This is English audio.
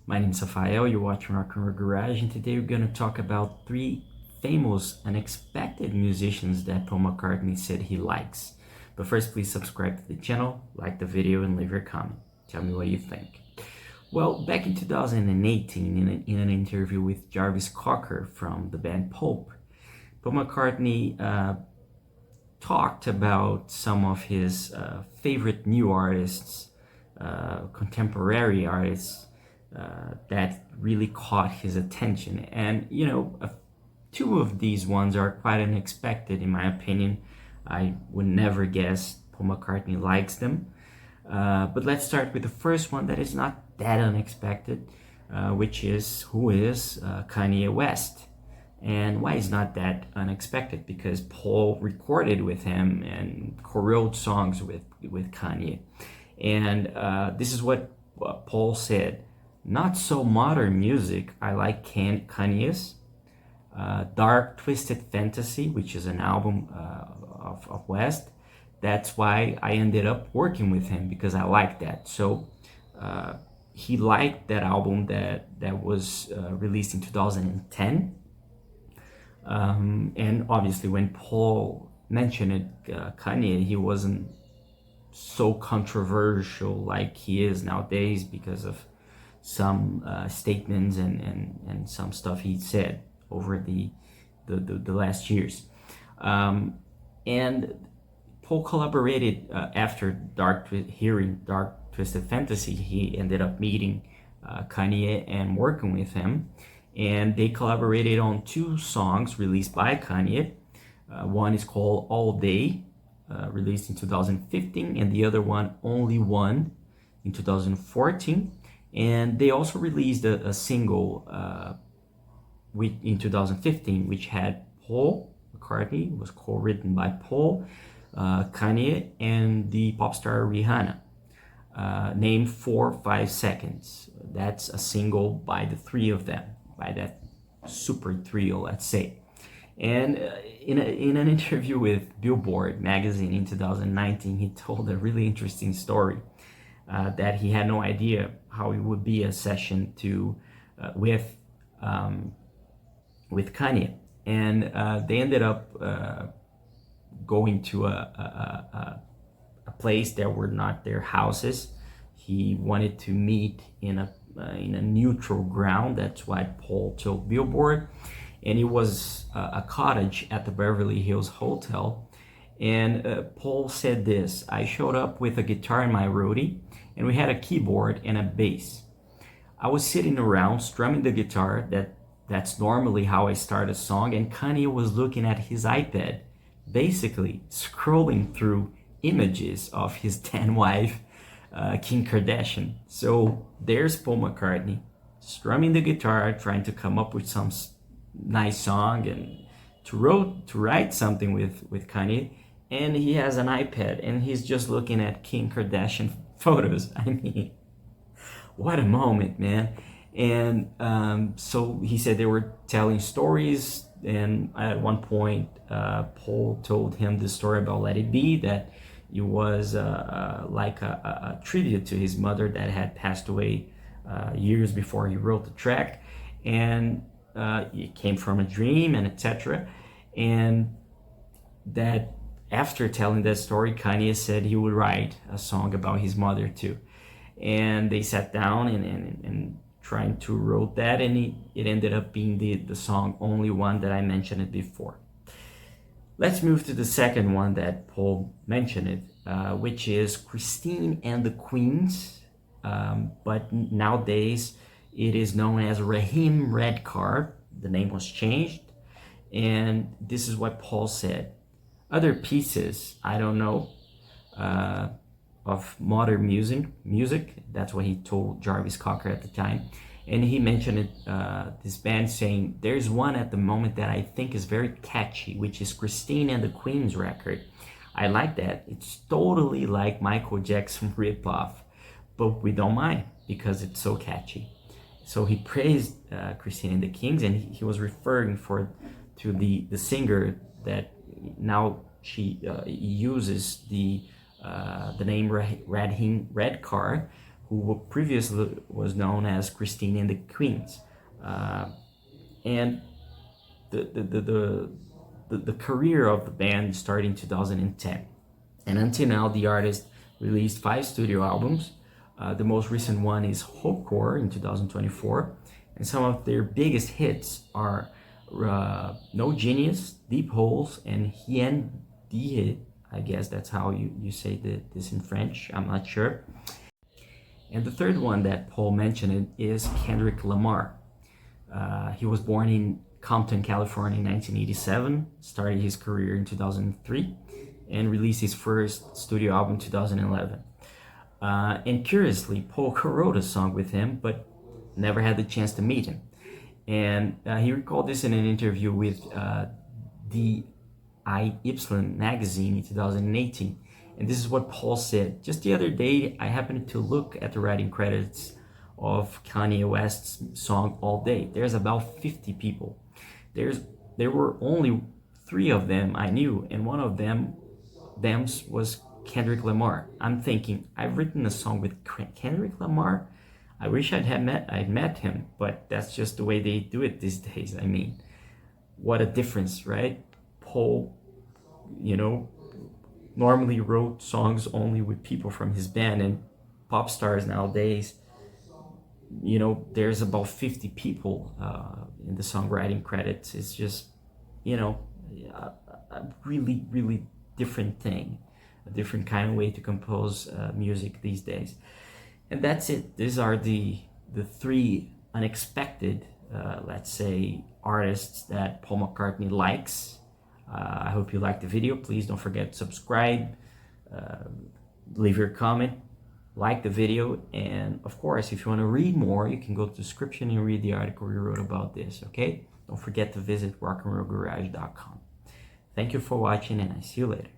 My name is Rafael, you're watching Rock and Roll Garage, and today we're going to talk about three famous, unexpected musicians that Paul McCartney said he likes. But first, please subscribe to the channel, like the video, and leave your comment. Tell me what you think. Well, back in 2018, in an interview with Jarvis Cocker from the band Pulp, Paul McCartney talked about some of his favorite new artists, contemporary artists, that really caught his attention. And two of these ones are quite unexpected in my opinion. I would never guess Paul McCartney likes them. But let's start with the first one that is not that unexpected, which is Kanye West. And why is not that unexpected? Because Paul recorded with him and co-wrote songs with Kanye. And this is what Paul said: "Not so modern music. I like Kanye's Dark Twisted Fantasy, which is an album of West. That's why I ended up working with him, because I like that." So he liked that album that was released in 2010. And obviously when Paul mentioned it, Kanye, he wasn't so controversial like he is nowadays because of some statements and some stuff he said over the last years. And Paul collaborated after hearing Dark Twisted Fantasy. He ended up meeting Kanye and working with him, and they collaborated on two songs released by Kanye. One is called All Day, released in 2015, and the other one, Only One, in 2014. And they also released a single in 2015, which had Paul McCartney. It was co-written by Paul, Kanye, and the pop star Rihanna, named 4-5 Seconds. That's a single by the three of them, by that super trio, let's say. And in an interview with Billboard magazine in 2019, he told a really interesting story, that he had no idea how it would be a session with Kanye. And they ended up going to a place that were not their houses. He wanted to meet in a neutral ground. That's what Paul told Billboard. And it was a cottage at the Beverly Hills Hotel. And Paul said this: "I showed up with a guitar in my roadie, and we had a keyboard and a bass. I was sitting around strumming the guitar. That's normally how I start a song. And Kanye was looking at his iPad, basically scrolling through images of his then wife, Kim Kardashian." So there's Paul McCartney strumming the guitar, trying to come up with some nice song and to write something with Kanye, and he has an iPad and he's just looking at Kim Kardashian photos. I mean, what a moment, man. And so he said they were telling stories, and at one point Paul told him the story about Let It Be, that it was like a tribute to his mother that had passed away years before he wrote the track, and it came from a dream, and etc. And that after telling that story, Kanye said he would write a song about his mother too. And they sat down and trying to wrote that, and it ended up being the song Only One that I mentioned it before. Let's move to the second one that Paul mentioned, which is Christine and the Queens, but nowadays it is known as Raheem Redcar. The name was changed, and this is what Paul said: "Other pieces, I don't know, of modern music." That's what he told Jarvis Cocker at the time. And he mentioned it, this band, saying, "There's one at the moment that I think is very catchy, which is Christine and the Queens record. I like that. It's totally like Michael Jackson ripoff, but we don't mind because it's so catchy." So he praised Christine and the Kings, and he was referring to the singer that now she uses the name Raheem Redcar, who previously was known as Christine and the Queens. And the career of the band started in 2010. And until now, the artist released 5 studio albums. The most recent one is Hopecore in 2024. And some of their biggest hits are No Genius, Deep Holes, and Hien Die. I guess that's how you say this in French. I'm not sure. And the third one that Paul mentioned is Kendrick Lamar. He was born in Compton, California in 1987, started his career in 2003, and released his first studio album in 2011. And curiously, Paul co-wrote a song with him, but never had the chance to meet him. And he recalled this in an interview with the IY magazine in 2018. And this is what Paul said. Just the other day, I happened to look at the writing credits of Kanye West's song All Day. There's about 50 people. There were only 3 of them I knew, and one of them was Kendrick Lamar. I'm thinking, I've written a song with Kendrick Lamar? I wish I'd met him, but that's just the way they do it these days. I mean, what a difference, right? Paul, normally wrote songs only with people from his band, and pop stars nowadays, there's about 50 people in the songwriting credits. It's just, a really, really different thing, a different kind of way to compose music these days. And that's it. These are the 3 unexpected, let's say, artists that Paul McCartney likes. I hope you liked the video. Please don't forget to subscribe, leave your comment, like the video, and of course, if you want to read more, you can go to the description and read the article we wrote about this, okay? Don't forget to visit rockandrollgarage.com. Thank you for watching, and I see you later.